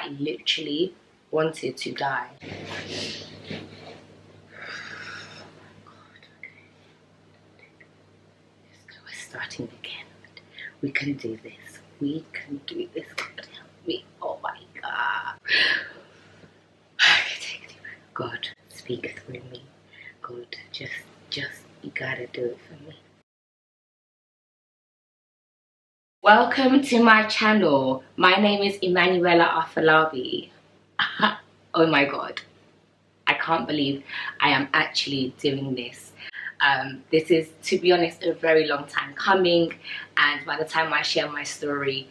quite literally wanted to die. We're starting again. We can do this. We can do this. God help me. Oh my God. Take a deep breath. God, speak through me. God, just, you gotta do it for me. Welcome to my channel. My name is Emanuela Afolabi. Oh my God. I can't believe I am actually doing this. This is, to be honest, a very long time coming, and by the time I share my story,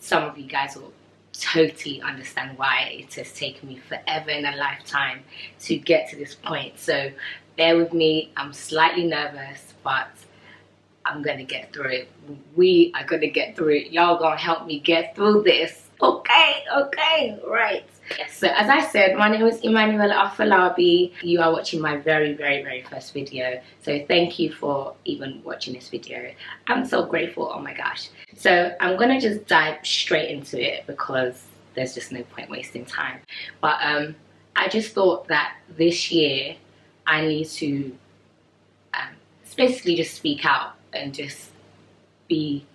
some of you guys will totally understand why it has taken me forever in a lifetime to get to this point. So bear with me. I'm slightly nervous, but I'm gonna get through it. We are gonna get through it. Y'all gonna help me get through this. Okay, right. Yes, so as I said, my name is Emanuela Afolabi. You are watching my very first video. So thank you for even watching this video. I'm so grateful, oh my gosh. So I'm gonna just dive straight into it because there's just no point wasting time. But I just thought that this year I need to basically just speak out and just be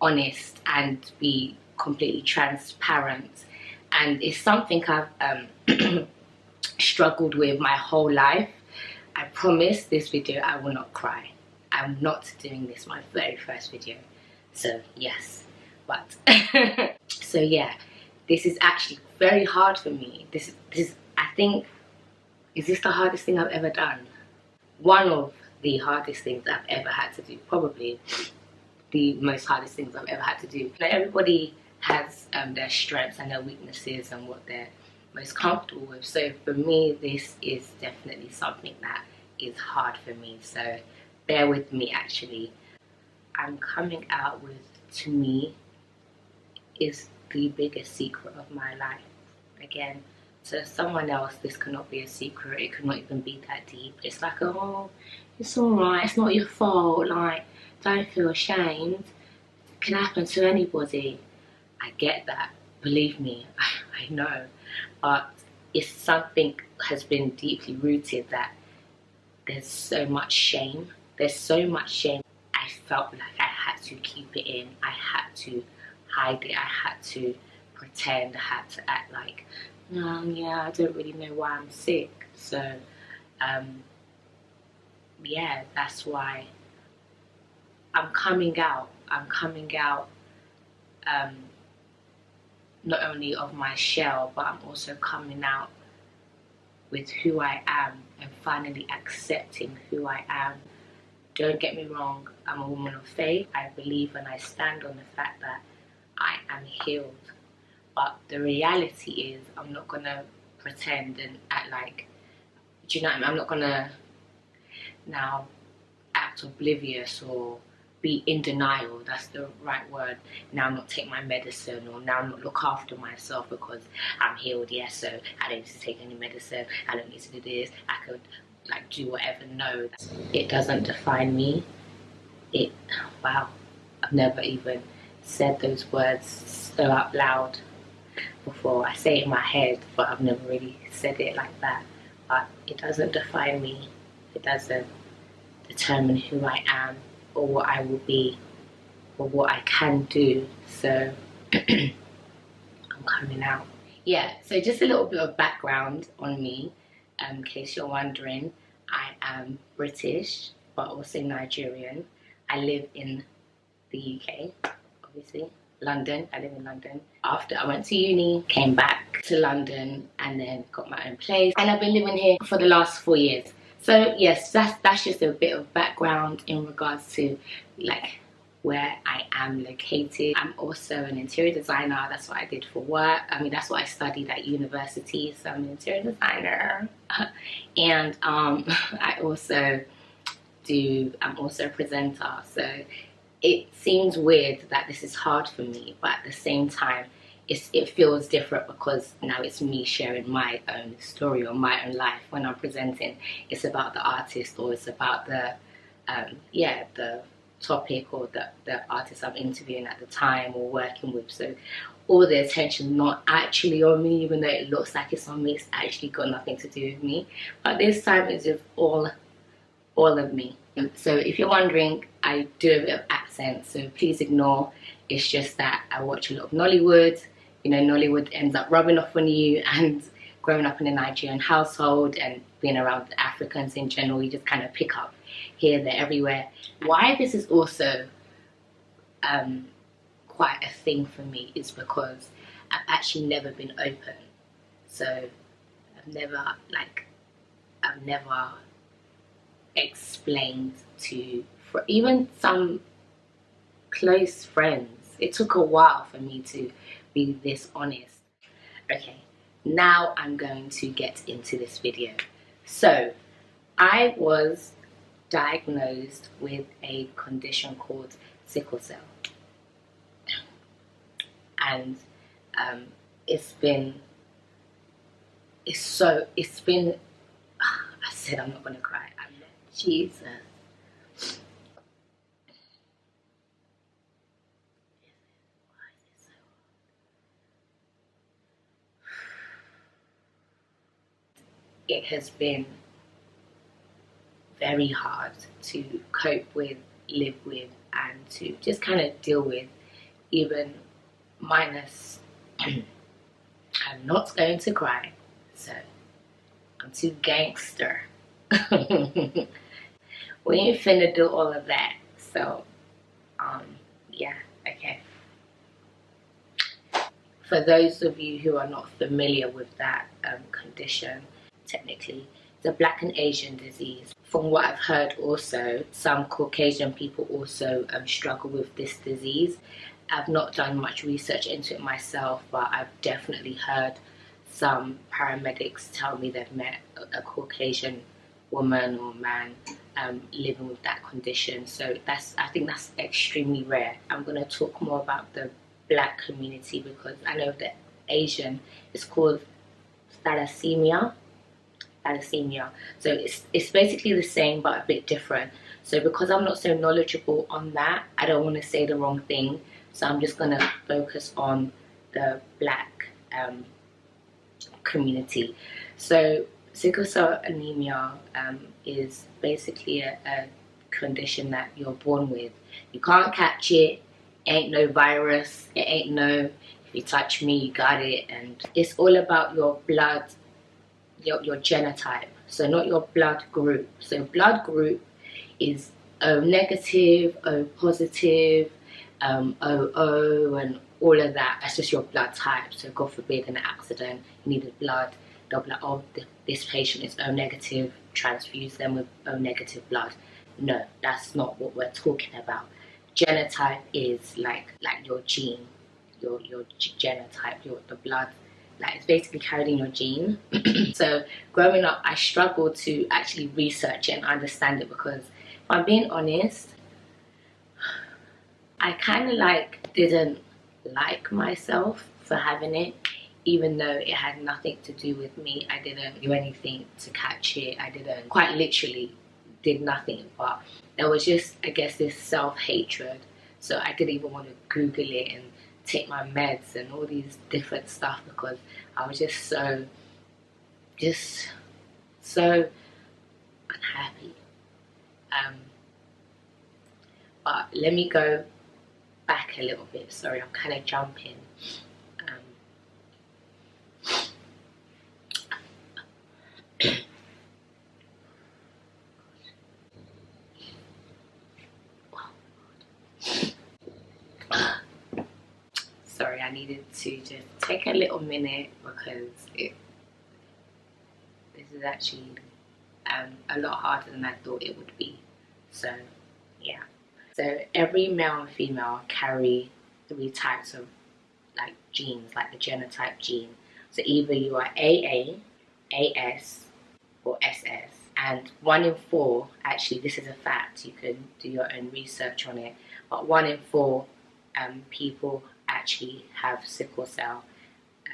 honest and be completely transparent. And it's something I've struggled with my whole life. I promise this video I will not cry. I'm not doing this my very first video. So yes, but so yeah, this is actually very hard for me. This I think, is this the hardest thing I've ever done? One of the hardest things I've ever had to do, probably the most hardest things I've ever had to do. Now, everybody has their strengths and their weaknesses and what they're most comfortable with. So for me, this is definitely something that is hard for me. So bear with me. Actually, I'm coming out with, to me, is the biggest secret of my life. Again, to someone else, this cannot be a secret. It could not even be that deep. It's like, oh, it's alright, it's not your fault, like, don't feel ashamed. It can happen to anybody. I get that, believe me, I know. But it's something has been deeply rooted that there's so much shame. There's so much shame. I felt like I had to keep it in. I had to hide it. I had to pretend. I had to act like, yeah, I don't really know why I'm sick. So, yeah, that's why I'm coming out. I'm coming out not only of my shell, but I'm also coming out with who I am and finally accepting who I am. Don't get me wrong, I'm a woman of faith. I believe and I stand on the fact that I am healed. But the reality is, I'm not gonna pretend and act like, do you know what I mean? I'm not gonna now act oblivious or be in denial, that's the right word. Now not take my medicine, or now not look after myself because I'm healed, yes, so I don't need to take any medicine, I don't need to do this, I could like do whatever. No, it doesn't define me. Wow, I've never even said those words so out loud before. I say it in my head, but I've never really said it like that. But it doesn't define me. It doesn't determine who I am or what I will be or what I can do. So I'm coming out. Yeah, so just a little bit of background on me, in case you're wondering. I am British, but also Nigerian. I live in the UK, obviously. London, I live in London. After I went to uni, came back to London and then got my own place. And I've been living here for the last 4 years. So yes, that's just a bit of background in regards to like where I am located. I'm also an interior designer. That's what I did for work. I mean, that's what I studied at university. So I'm an interior designer. And I'm also a presenter. So it seems weird that this is hard for me, but at the same time, it feels different because now it's me sharing my own story or my own life. When I'm presenting, it's about the artist, or it's about the topic or the artist I'm interviewing at the time or working with. So all the attention not actually on me, even though it looks like it's on me, it's actually got nothing to do with me. But this time it's just all of me. So if you're wondering, I do a bit of accent, so please ignore. It's just that I watch a lot of Nollywood. You know, Nollywood ends up rubbing off on you, and growing up in a Nigerian household and being around Africans in general, you just kind of pick up here, there, everywhere. Why this is also quite a thing for me is because I've actually never been open. So I've never explained to even some close friends. It took a while for me to be this honest. Okay, now I'm going to get into this video. So I was diagnosed with a condition called sickle cell, and it's been I said I'm not gonna cry. Jesus. It has been very hard to cope with, live with, and to just kind of deal with, even minus I'm not going to cry, so I'm too gangster. We ain't finna do all of that. So yeah, okay. For those of you who are not familiar with that condition, technically it's a Black and Asian disease. From what I've heard also, some Caucasian people also struggle with this disease. I've not done much research into it myself, but I've definitely heard some paramedics tell me they've met a Caucasian woman or man living with that condition. So I think that's extremely rare. I'm going to talk more about the Black community because I know that Asian is called thalassemia. So it's basically the same but a bit different. So because I'm not so knowledgeable on that, I don't want to say the wrong thing. So I'm just going to focus on the Black community. So sickle cell anemia is basically a condition that you're born with. You can't catch it. Ain't no virus. It ain't no, if you touch me, you got it. And it's all about your blood, your genotype. So not your blood group. So blood group is O negative, O positive, OO, and all of that. That's just your blood type. So God forbid in an accident, you needed blood. They'll be like, oh, this patient is O negative, transfuse them with O negative blood. No, that's not what we're talking about. Genotype is like your gene, your genotype, the blood. Like it's basically carried in your gene. So growing up, I struggled to actually research it and understand it because, if I'm being honest, I kind of didn't like myself for having it, even though it had nothing to do with me. I didn't do anything to catch it. I didn't, quite literally did nothing, but there was just, I guess, this self-hatred. So I didn't even want to Google it and take my meds and all these different stuff because I was just so unhappy. But let me go back a little bit. Sorry, I'm kind of jumping. Sorry, I needed to just take a little minute because this is actually a lot harder than I thought it would be. So yeah. So every male and female carry 3 types of genes, like the genotype gene. So either you are AA, AS, or SS. And 1 in 4, actually this is a fact, you can do your own research on it, but 1 in 4 people actually have sickle cell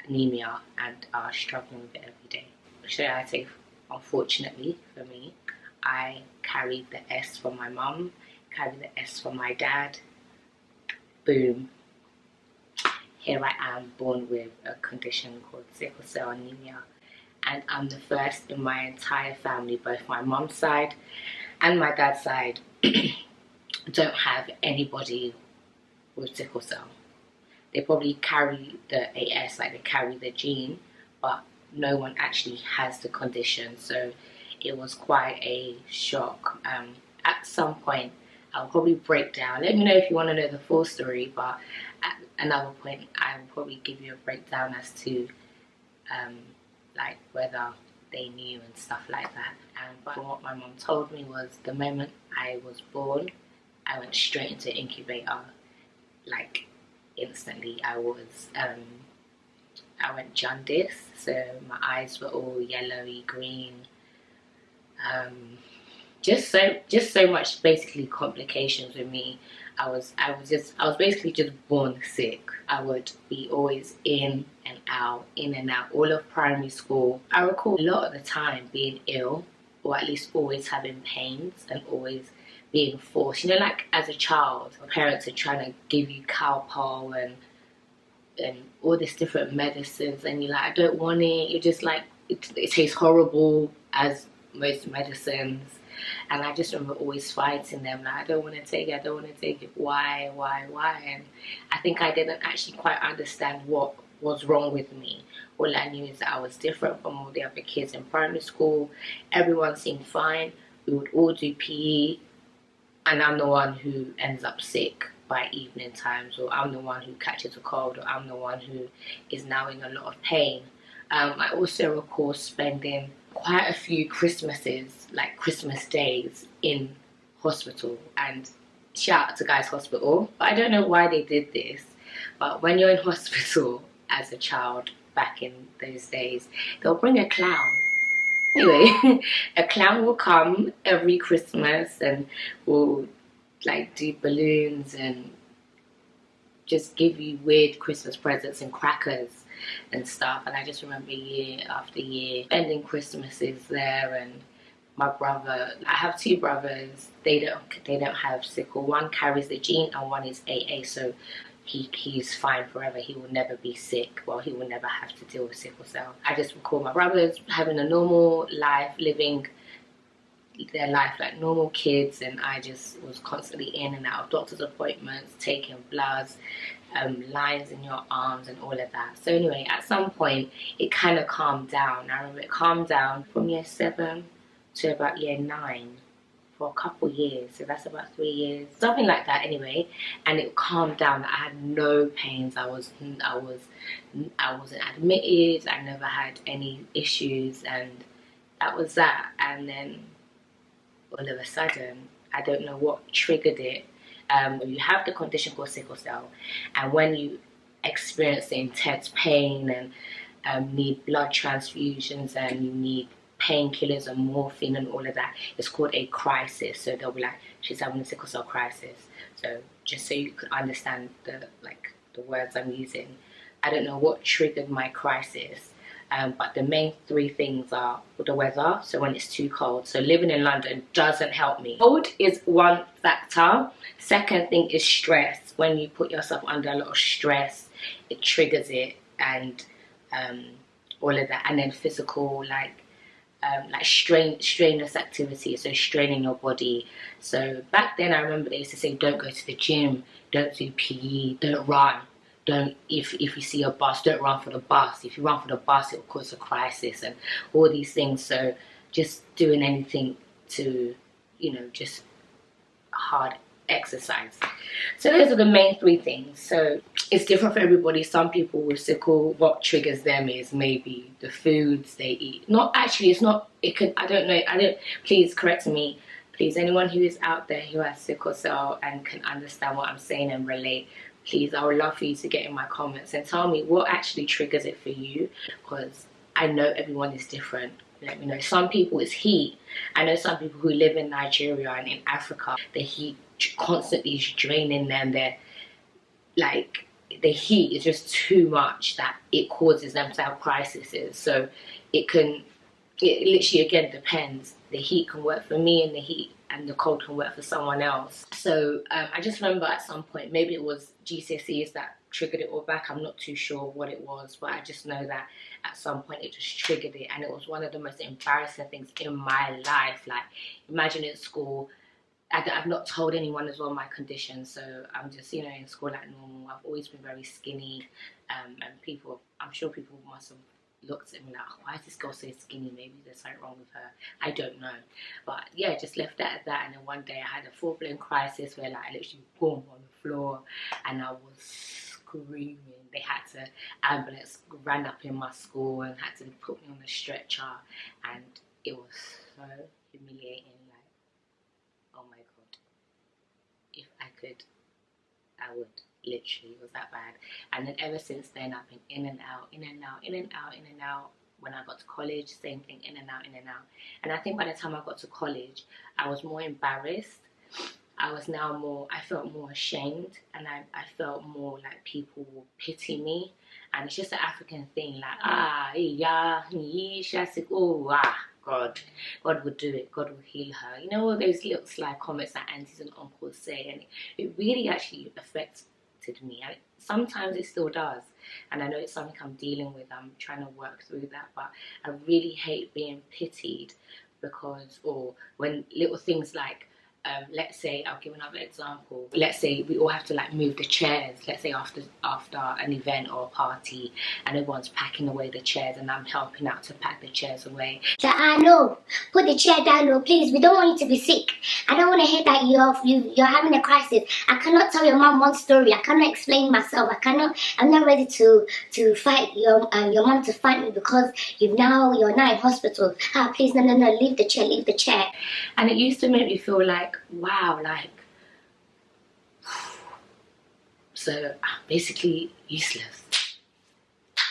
anemia and are struggling with it every day. Should I say, unfortunately for me, I carried the S from my mum carry the S for my dad. Boom. Here I am, born with a condition called Sickle Cell Anemia. And I'm the first in my entire family, both my mom's side and my dad's side, don't have anybody with sickle cell. They probably carry the AS, like they carry the gene, but no one actually has the condition. So it was quite a shock. At some point, I'll probably break down. Let me know if you want to know the full story, but at another point, I will probably give you a breakdown as to like whether they knew and stuff like that. But what my mom told me was the moment I was born, I went straight into incubator, like instantly. I went jaundice, so my eyes were all yellowy green. Just so much basically complications with me. I was basically just born sick. I would be always in and out all of primary school. I recall a lot of the time being ill, or at least always having pains and always being forced. You know, like as a child, parents are trying to give you Calpol and all these different medicines, and you're like, I don't want it. You're just like, it tastes horrible as most medicines. And I just remember always fighting them, like, I don't want to take it, I don't want to take it, why? And I think I didn't actually quite understand what was wrong with me. All I knew is that I was different from all the other kids in primary school. Everyone seemed fine. We would all do PE, and I'm the one who ends up sick by evening times, or I'm the one who catches a cold, or I'm the one who is now in a lot of pain. I also recall spending quite a few Christmases, like Christmas days, in hospital, and shout out to Guy's Hospital. But I don't know why they did this, but when you're in hospital as a child back in those days, they'll bring a clown. Anyway, a clown will come every Christmas and will like do balloons and just give you weird Christmas presents and crackers and stuff. And I just remember year after year spending Christmases there. And my brother, I have two brothers, they don't have sickle. One carries the gene and one is AA, so he's fine forever. He will never be sick. Well, he will never have to deal with sickle cell. I just recall my brothers having a normal life, living their life like normal kids, and I just was constantly in and out of doctor's appointments, taking bloods, lines in your arms and all of that. So anyway, at some point it kind of calmed down. I remember it calmed down from year 7 to about year 9 for a couple years, so that's about 3 years, something like that anyway. And it calmed down. I had no pains. I wasn't admitted. I never had any issues, and that was that. And then all of a sudden, I don't know what triggered it. You have the condition called sickle cell, and when you experience the intense pain and need blood transfusions and you need painkillers and morphine and all of that, it's called a crisis. So they'll be like, she's having a sickle cell crisis. So just so you could understand the words I'm using, I don't know what triggered my crisis. But the main 3 things are the weather, so when it's too cold. So living in London doesn't help me. Cold is one factor. Second thing is stress. When you put yourself under a lot of stress, it triggers it, and all of that. And then physical, like strenuous activity, so straining your body. So back then I remember they used to say, don't go to the gym, don't do PE, don't run. Don't, if you see a bus, don't run for the bus. If you run for the bus, it will cause a crisis and all these things. So just doing anything to, just hard exercise. So those are the main 3 things. So it's different for everybody. Some people with sickle, what triggers them is maybe the foods they eat. Not actually, it's not, it could, I don't know, please correct me. Please, anyone who is out there who has sickle cell and can understand what I'm saying and relate, please, I would love for you to get in my comments and tell me what actually triggers it for you, because I know everyone is different. Let me know. Some people it's heat. I know some people who live in Nigeria and in Africa, the heat constantly is draining them. They're like, the heat is just too much that it causes them to have crises. So it literally again depends. The heat can work for me and the heat and the cold can work for someone else. So I just remember at some point, maybe it was GCSEs that triggered it all back. I'm not too sure what it was, but I just know that at some point it just triggered it, and it was one of the most embarrassing things in my life. Like, imagine at school, I've not told anyone as well my condition, so I'm just, you know, in school like normal. I've always been very skinny, and people, I'm sure people must have looked at me like, oh, why is this girl so skinny? Maybe there's something wrong with her. I don't know. But yeah, just left that at that. And then one day I had a full-blown crisis where, like, I literally boom on the floor and I was screaming. They had to, ambulance ran up in my school and had to put me on the stretcher, and it was so humiliating. Like, oh my god, if I could, I would. Literally, it was that bad. And then ever since then, I've been in and out, in and out, in and out, in and out. When I got to college, same thing, in and out, in and out. And I think by the time I got to college, I was more embarrassed. I felt more ashamed, and I felt more like people will pity me. And it's just an African thing, like, God would do it, God will heal her. You know, all those little sly comments that aunties and uncles say, and it really actually affects me. Sometimes it still does, and I know it's something I'm dealing with. I'm trying to work through that, but I really hate being pitied because, or when little things like, let's say, I'll give another example. Let's say we all have to like move the chairs. Let's say after an event or a party, and everyone's packing away the chairs, and I'm helping out to pack the chairs away. So no, put the chair down, no, please. We don't want you to be sick. I don't want to hear that you're having a crisis. I cannot tell your mom one story. I cannot explain myself. I'm not ready to fight your mom to fight me because you're now in hospital. Please, no, leave the chair. And it used to make me feel like, wow, like, so I'm basically useless.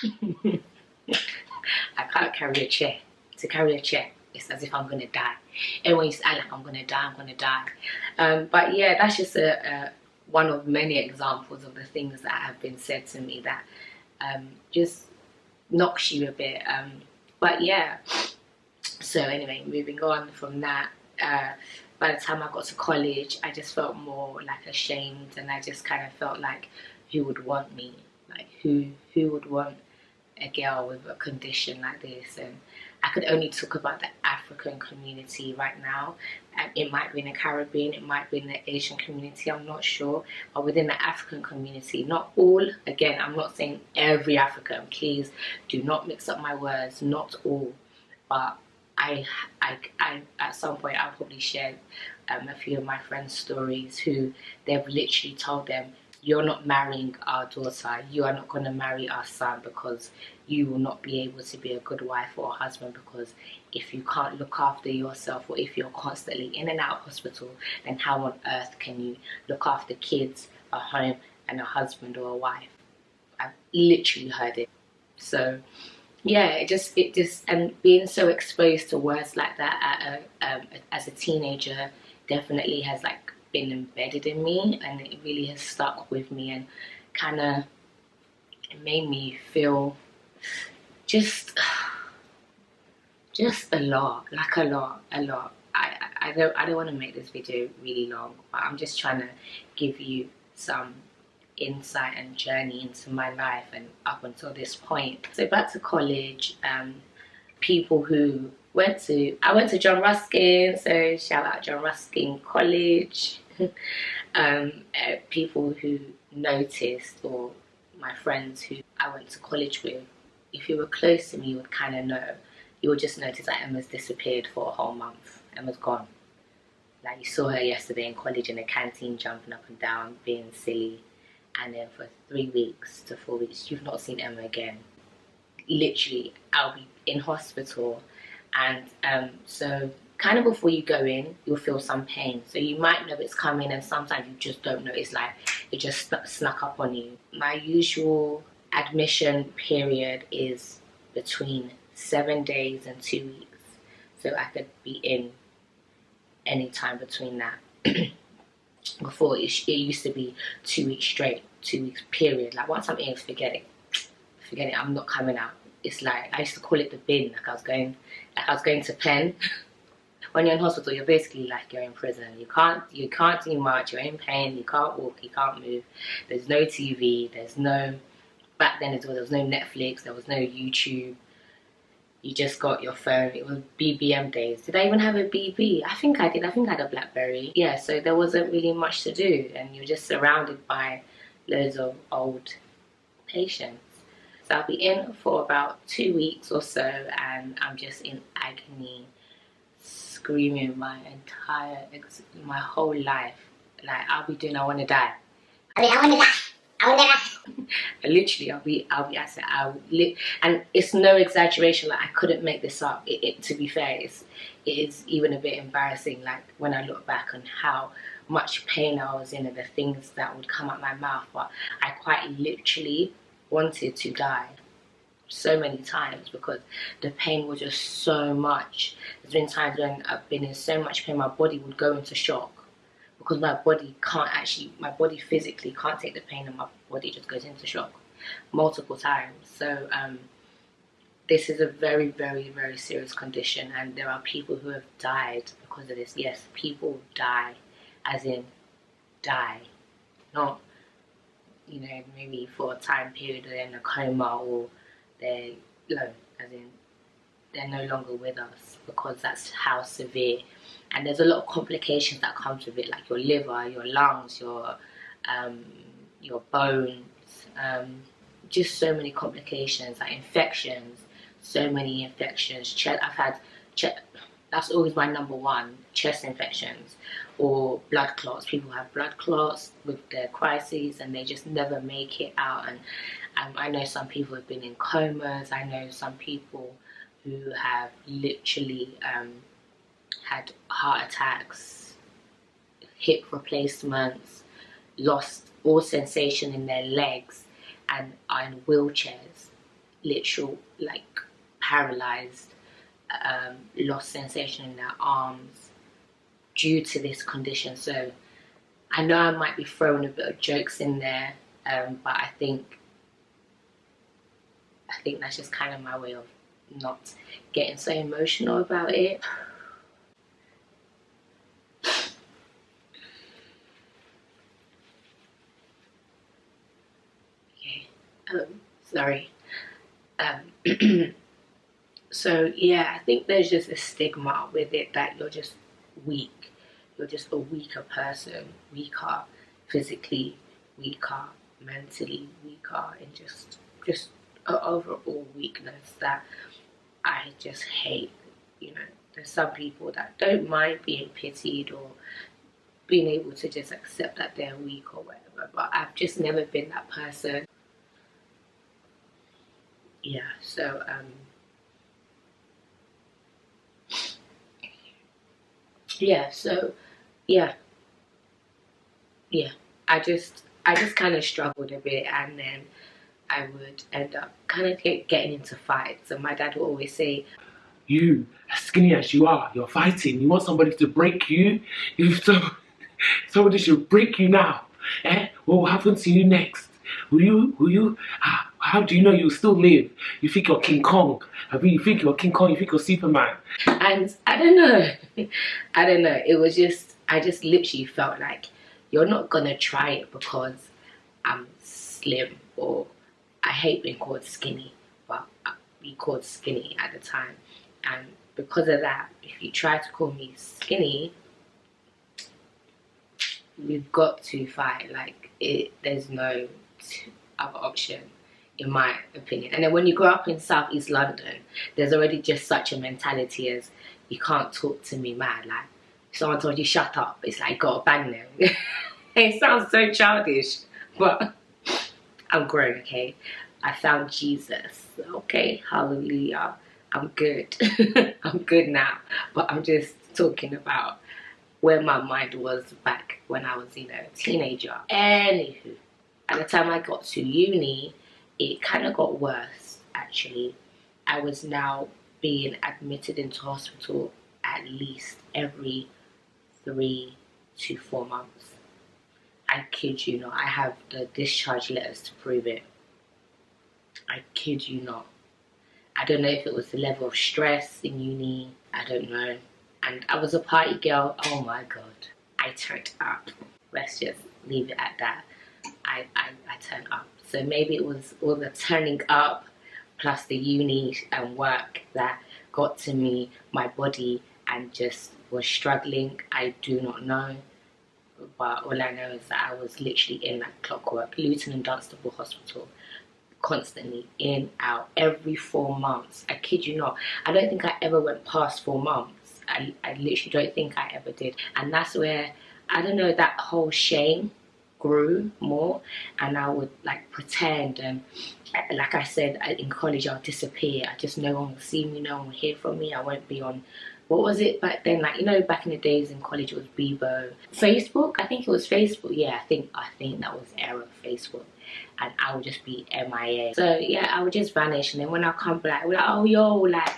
I can't carry a chair. To carry a chair, it's as if I'm gonna die. Everyone used to act like I'm gonna die. But yeah, that's just one of many examples of the things that have been said to me that just knocks you a bit. But yeah, so anyway, moving on from that, by the time I got to college, I just felt more like ashamed, and I just kind of felt like, who would want me? Like, who would want a girl with a condition like this? And I could only talk about the African community right now. It might be in the Caribbean, it might be in the Asian community, I'm not sure. But within the African community, not all, again, I'm not saying every African, please do not mix up my words, not all. But I at some point I'll probably share a few of my friends' stories who they've literally told them, you're not marrying our daughter, you are not going to marry our son because you will not be able to be a good wife or a husband, because if you can't look after yourself, or if you're constantly in and out of hospital, then how on earth can you look after kids, a home and a husband or a wife? I've literally heard it. So yeah, it just and being so exposed to words like that as a teenager definitely has like been embedded in me, and it really has stuck with me, and kind of made me feel just a lot. I don't want to make this video really long, but I'm just trying to give you some insight and journey into my life and up until this point. So back to college, people who I went to John Ruskin, so shout out John Ruskin College. People who noticed, or my friends who I went to college with, if you were close to me, you would kind of know. You would just notice that Emma's disappeared for a whole month. Emma's gone. Like, you saw her yesterday in college in the canteen jumping up and down, being silly. And then for 3 weeks to 4 weeks, you've not seen Emma again. Literally, I'll be in hospital. And so kind of before you go in, you'll feel some pain. So you might know it's coming, and sometimes you just don't know. It's like it just snuck up on you. My usual admission period is between 7 days and 2 weeks. So I could be in any time between that. Before, it used to be 2 weeks straight, 2 weeks period. Like, once I'm in, forget it, I'm not coming out. It's like, I used to call it the bin, like I was going to pen. when you're in hospital, you're basically like you're in prison. You can't do much. You're in pain. You can't walk. You can't move. There's no TV. There's no, back then as well, there was no Netflix. There was no YouTube. You just got your phone. It was BBM days. Did I even have a BB? I think I did. I think I had a BlackBerry. Yeah, so there wasn't really much to do, and you're just surrounded by loads of old patients. So I'll be in for about 2 weeks or so, and I'm just in agony, screaming my whole life. Like, I'll be doing, I want to die. I want to die. I want to die. Literally, and it's no exaggeration. Like, I couldn't make this up. To be fair, it is even a bit embarrassing. Like, when I look back on how much pain I was in and the things that would come out my mouth, but I quite literally wanted to die so many times because the pain was just so much. There's been times when I've been in so much pain, my body would go into shock because my body physically can't take the pain, and my body just goes into shock multiple times. So this is a very, very, very serious condition, and there are people who have died because of this. Yes, people die, as in die, not, you know, maybe for a time period they're in a coma, or they're low, as in they're no longer with us, because that's how severe. And there's a lot of complications that comes with it, like your liver, your lungs, your bones, just so many complications, like infections, so many infections. That's always my number one, chest infections or blood clots. People have blood clots with their crises and they just never make it out. And I know some people have been in comas. I know some people who have literally had heart attacks, hip replacements, lost all sensation in their legs, and are in wheelchairs, literal, like paralyzed, lost sensation in their arms due to this condition. So I know I might be throwing a bit of jokes in there, but I think that's just kind of my way of not getting so emotional about it. Sorry. So yeah, I think there's just a stigma with it that you're just weak. You're just a weaker person, weaker physically, weaker mentally, weaker, and just an overall weakness that I just hate. You know, there's some people that don't mind being pitied or being able to just accept that they're weak or whatever, but I've just never been that person. Yeah, so I just kind of struggled a bit, and then I would end up kind of getting into fights, and my dad would always say, "You, as skinny as you are, you're fighting. You want somebody to break you? Somebody should break you now. Eh? What will happen to you next? Will you? How do you know you'll still live? You think you're King Kong? You think you're King Kong? You think you're Superman?" And I don't know. It was just, I just literally felt like, you're not gonna try it because I'm slim, or I hate being called skinny, but we called skinny at the time. And because of that, if you try to call me skinny, we've got to fight. Like, there's no other option, in my opinion. And then when you grow up in Southeast London, there's already just such a mentality as, you can't talk to me mad. Like, if someone told you shut up, it's like, gotta bang them. It sounds so childish, but I'm grown, okay? I found Jesus, okay? Hallelujah. I'm good. I'm good now. But I'm just talking about where my mind was back when I was, a teenager. Anywho, at the time I got to uni, it kind of got worse, actually. I was now being admitted into hospital at least every 3 to 4 months. I kid you not. I have the discharge letters to prove it. I kid you not. I don't know if it was the level of stress in uni. I don't know. and I was a party girl. Oh my god, I turned up. Let's just leave it at that. I turned up. So maybe it was all the turning up plus the uni and work that got to me, my body, and just was struggling. I do not know. But all I know is that I was literally in like clockwork, Luton and Dunstable Hospital, constantly in, out, every 4 months. I kid you not. I don't think I ever went past 4 months. I literally don't think I ever did. And that's where, I don't know, that whole shame grew more, and I would like pretend, and like I said, in college I'll disappear. I just, no one will see me, no one will hear from me. I won't be on, what was it back then, like, you know, back in the days in college it was Bebo, Facebook, I think it was Facebook, yeah, I think that was the era of Facebook, and I would just be MIA. So yeah, I would just vanish, and then when I come back, we're like, oh yo, like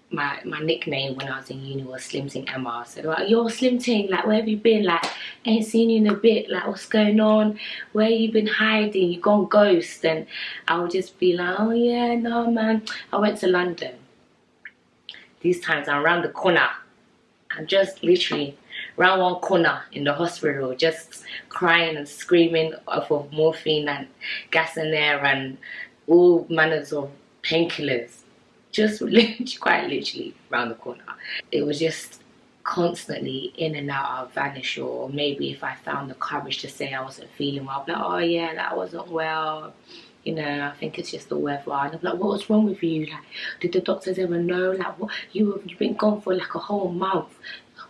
my nickname when I was in uni was Slim Ting Emma. So they're like, yo, Slim Ting, like, where have you been? Like, ain't seen you in a bit. Like, what's going on? Where you been hiding? You gone ghost? And I would just be like, oh yeah, no man, I went to London. These times I'm around the corner. I'm just literally around one corner in the hospital, just crying and screaming off of morphine and gas and air and all manners of painkillers. Just quite literally around the corner. It was just constantly in and out. I'll vanish, or maybe if I found the courage to say I wasn't feeling well, I'll be like, oh yeah, like, I wasn't well, you know, I think it's just the weather. And I'll be like, what was wrong with you? Like, did the doctors ever know? Like, what, you've been gone for like a whole month.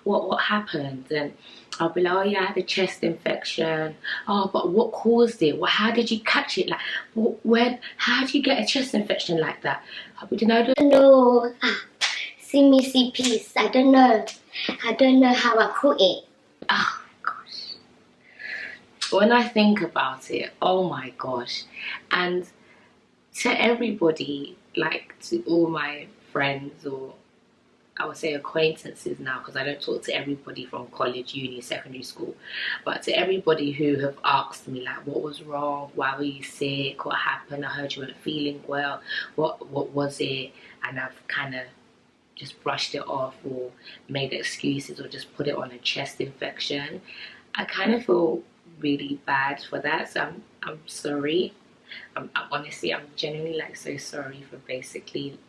What happened? And I'll be like, oh yeah, I had a chest infection. Oh, but what caused it? Well, how did you catch it? Like, how did you get a chest infection like that? I'll be like, I don't No, see me, see peace. I don't know how I caught it. Oh gosh. When I think about it, oh my gosh. And to everybody, like to all my friends, or I would say acquaintances now, because I don't talk to everybody from college, uni, secondary school, but to everybody who have asked me, like, what was wrong? Why were you sick? What happened? I heard you weren't feeling well. What was it? And I've kind of just brushed it off, or made excuses, or just put it on a chest infection. I kind of feel really bad for that, so I'm sorry. I'm honestly, I'm genuinely like so sorry for basically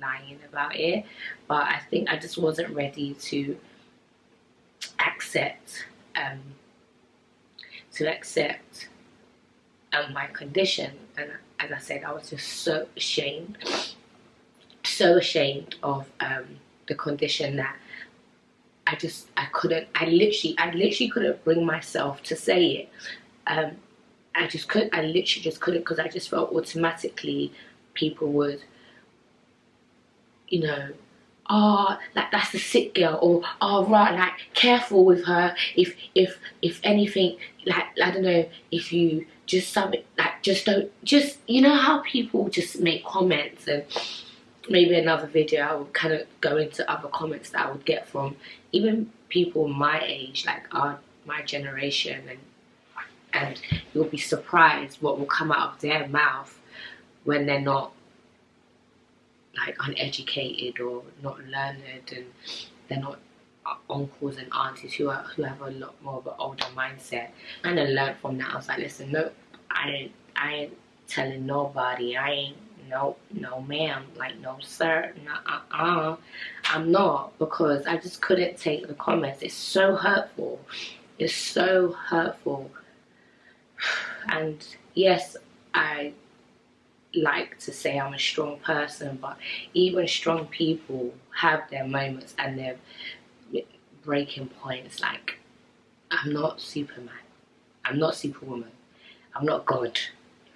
lying about it, but I think I just wasn't ready to accept my condition. And as I said, I was just so ashamed of the condition that I literally couldn't bring myself to say it. I literally just couldn't, because I just felt automatically people would, you know, oh, like, that's the sick girl, or oh right, like, careful with her, if anything, like, I don't know, if you just something, like, just you know how people just make comments. And maybe another video I would kind of go into other comments that I would get from even people my age, like my generation, and you'll be surprised what will come out of their mouth when they're not like uneducated or not learned, and they're not uncles and aunties who have a lot more of an older mindset. And I learned from that. I was like, listen, no, I ain't telling nobody. I ain't, no ma'am, like, no sir, no, I'm not, because I just couldn't take the comments. It's so hurtful. It's so hurtful. And yes, I like to say I'm a strong person, but even strong people have their moments and their breaking points. Like, I'm not Superman, I'm not Superwoman, I'm not God.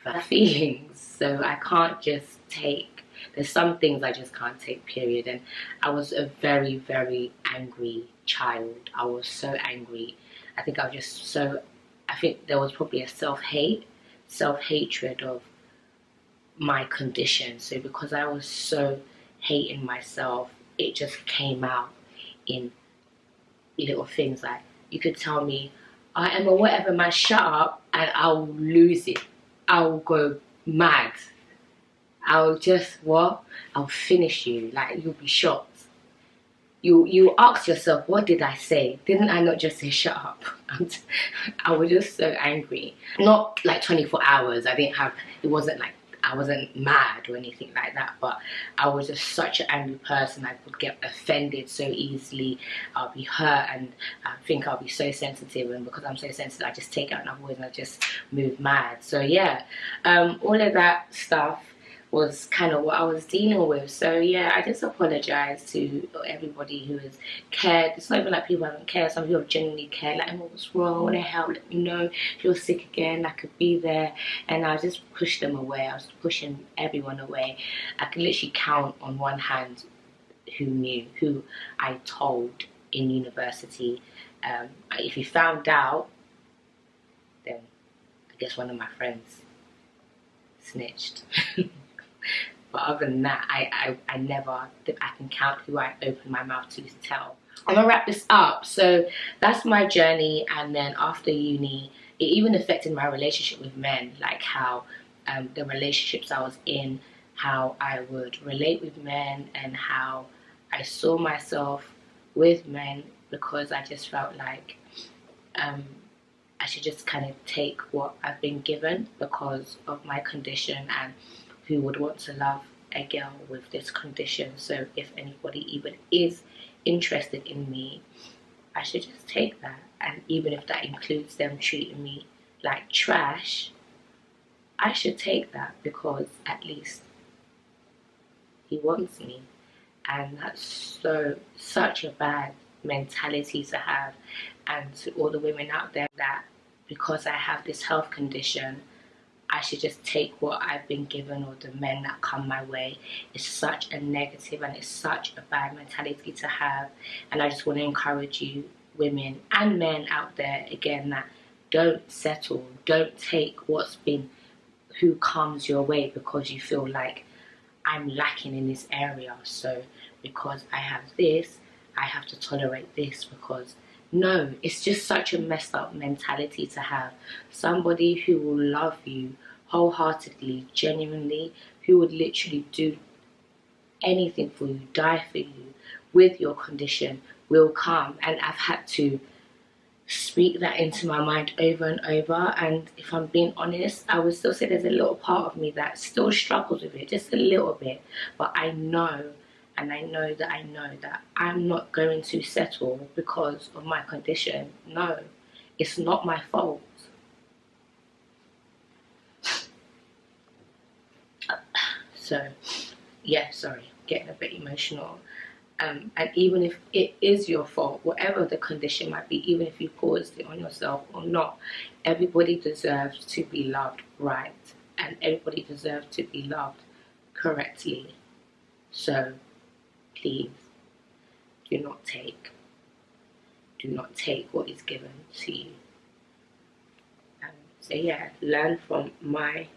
I have feelings, so I can't just take, there's some things I just can't take, period. And I was a very, very angry child. I was so angry. I think there was probably a self-hatred of my condition. So because I was so hating myself, it just came out in little things. Like, you could tell me I am a whatever man, shut up, and I'll lose it. I'll go mad. I'll just, I'll finish you. Like, you'll be shocked. you ask yourself, what did I say? Didn't I not just say shut up? I was just so angry. Not like 24 hours. It wasn't like I wasn't mad or anything like that, but I was just such an angry person. I would get offended so easily. I'll be hurt, and I think I'll be so sensitive, and because I'm so sensitive, I just take out my voice and I just move mad. So yeah, all of that stuff was kind of what I was dealing with. So yeah, I just apologize to everybody who has cared. It's not even like people haven't cared. Some people have genuinely cared, like, oh, what's wrong, what the hell, let me know if you're sick again, I could be there. And I just pushed them away. I was pushing everyone away. I could literally count on one hand who I told in university. If you found out, then I guess one of my friends snitched. But other than that, I can count who I opened my mouth to tell. I'm gonna wrap this up. So that's my journey, and then after uni, it even affected my relationship with men, like how the relationships I was in, how I would relate with men, and how I saw myself with men, because I just felt like I should just kind of take what I've been given because of my condition, and who would want to love a girl with this condition. So if anybody even is interested in me, I should just take that. And even if that includes them treating me like trash, I should take that, because at least he wants me. And that's such a bad mentality to have. And to all the women out there, that because I have this health condition, I should just take what I've been given, or the men that come my way. It's such a negative, and it's such a bad mentality to have. And I just want to encourage you, women and men out there, again, that don't settle, don't take who comes your way, because you feel like, I'm lacking in this area, so because I have this, I have to tolerate this. Because no, it's just such a messed up mentality to have. Somebody who will love you wholeheartedly, genuinely, who would literally do anything for you, die for you with your condition, will come. And I've had to speak that into my mind over and over. And if I'm being honest, I would still say there's a little part of me that still struggles with it, just a little bit. But I know, and I know that I'm not going to settle because of my condition. No, it's not my fault. So yeah, sorry, getting a bit emotional. And even if it is your fault, whatever the condition might be, even if you caused it on yourself or not, everybody deserves to be loved right, and everybody deserves to be loved correctly. So please do not take what is given to you. So yeah, learn from my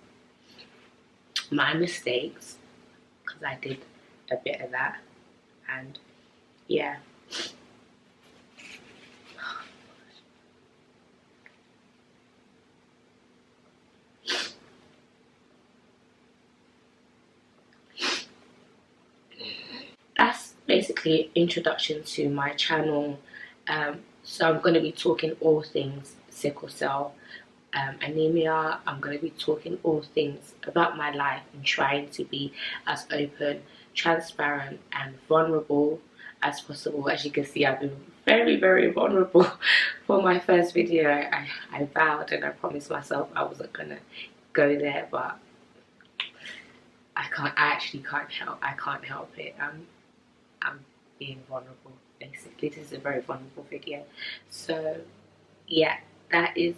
mistakes, because I did a bit of that. And yeah, that's basically introduction to my channel. So I'm going to be talking all things sickle cell anemia. I'm going to be talking all things about my life, and trying to be as open, transparent, and vulnerable as possible. As you can see, I've been very, very vulnerable for my first video. I vowed and I promised myself I wasn't going to go there, but I actually can't help it. I'm being vulnerable, basically. This is a very vulnerable video. So yeah, that is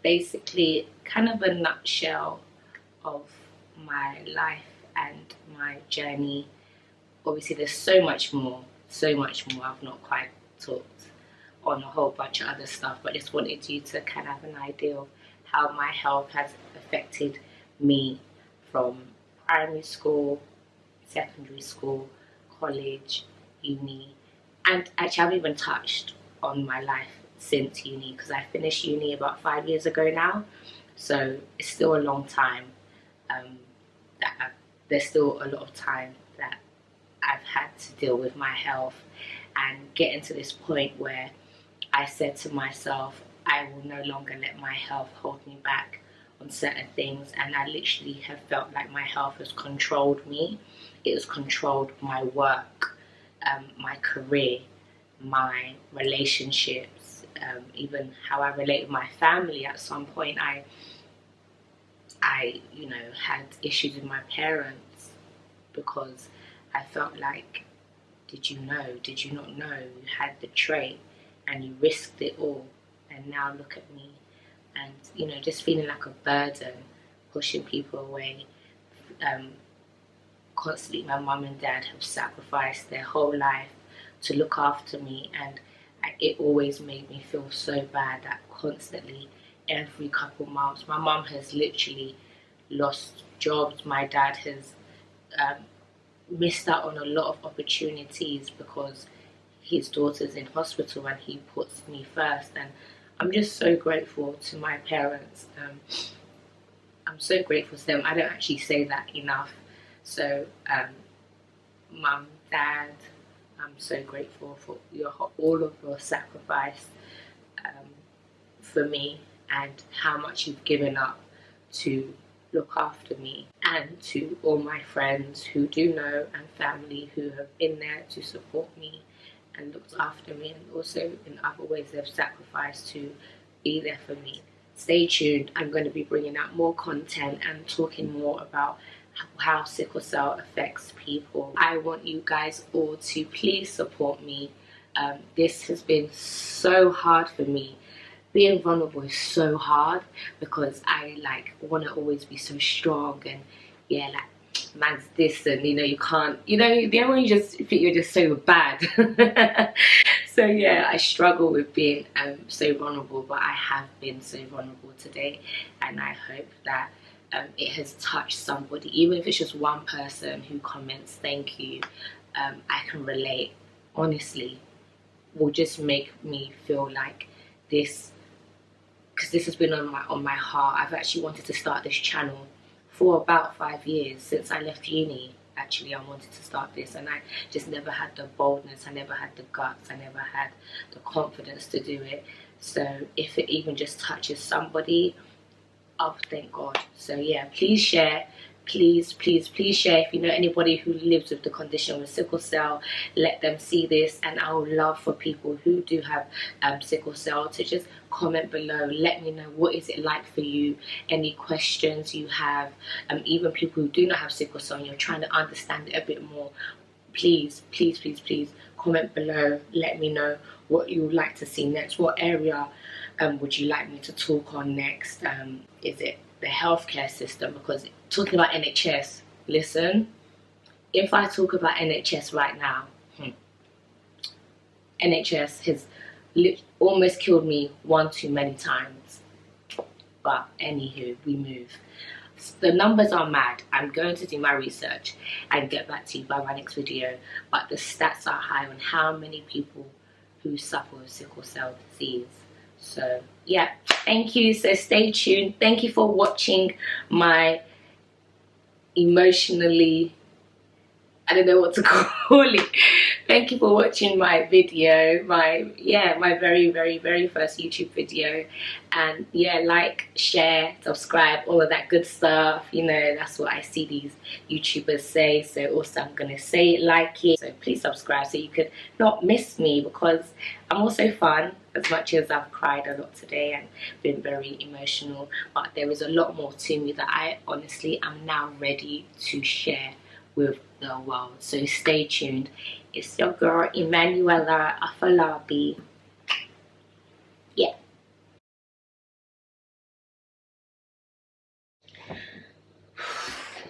basically kind of a nutshell of my life and my journey. Obviously there's so much more. I've not quite talked on a whole bunch of other stuff, but just wanted you to kind of have an idea of how my health has affected me from primary school, secondary school, college, uni, and actually I've even touched on my life since uni, because I finished uni about 5 years ago now, so it's still a long time. There's still a lot of time that I've had to deal with my health, and getting to this point where I said to myself, I will no longer let my health hold me back on certain things. And I literally have felt like my health has controlled me. It has controlled my work, my career, my relationships, even how I relate with my family. At some point, I had issues with my parents because I felt like, did you know? Did you not know you had the trait and you risked it all? And now look at me, and just feeling like a burden, pushing people away. Constantly, my mum and dad have sacrificed their whole life to look after me, and it always made me feel so bad that constantly, every couple months, my mum has literally lost jobs. My dad has missed out on a lot of opportunities because his daughter's in hospital, and he puts me first. And I'm just so grateful to my parents. I'm so grateful to them. I don't actually say that enough. So, mum, dad, I'm so grateful for all of your sacrifice for me, and how much you've given up to look after me, and to all my friends who do know, and family who have been there to support me and looked after me, and also in other ways they've sacrificed to be there for me. Stay tuned. I'm going to be bringing out more content and talking more about how sickle cell affects people. I want you guys all to please support me. This has been so hard for me. Being vulnerable is so hard because I want to always be so strong, and man's this, and you can't, the only you just think you're just so bad. So I struggle with being so vulnerable, but I have been so vulnerable today, and I hope that it has touched somebody, even if it's just one person who comments thank you. I can relate. Honestly, will just make me feel like this, because this has been on my heart. I've actually wanted to start this channel for about 5 years. Since I left uni, actually, I wanted to start this, and I just never had the boldness, I never had the guts, I never had the confidence to do it. So if it even just touches somebody, oh, thank God. So please share. Please share. If you know anybody who lives with the condition with sickle cell, let them see this. And I would love for people who do have sickle cell to just comment below. Let me know, what is it like for you, any questions you have, even people who do not have sickle cell and you're trying to understand it a bit more. Please comment below. Let me know what you would like to see next. What area would you like me to talk on next? Is it the healthcare system? Because talking about NHS, listen, if I talk about NHS right now, NHS has almost killed me one too many times. But anywho, we move. The numbers are mad. I'm going to do my research and get back to you by my next video. But the stats are high on how many people who suffer with sickle cell disease. So thank you. So stay tuned. Thank you for watching my emotionally, I don't know what to call it. Thank you for watching my video, my very first YouTube video. And like, share, subscribe, all of that good stuff. That's what I see these YouTubers say. So also I'm gonna say it, like it. So please subscribe so you could not miss me, because I'm also fun, as much as I've cried a lot today and been very emotional. But there is a lot more to me that I honestly am now ready to share with the world. So stay tuned. It's your girl Emanuela Afolabi.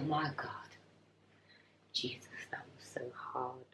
Oh my God, Jesus, that was so hard.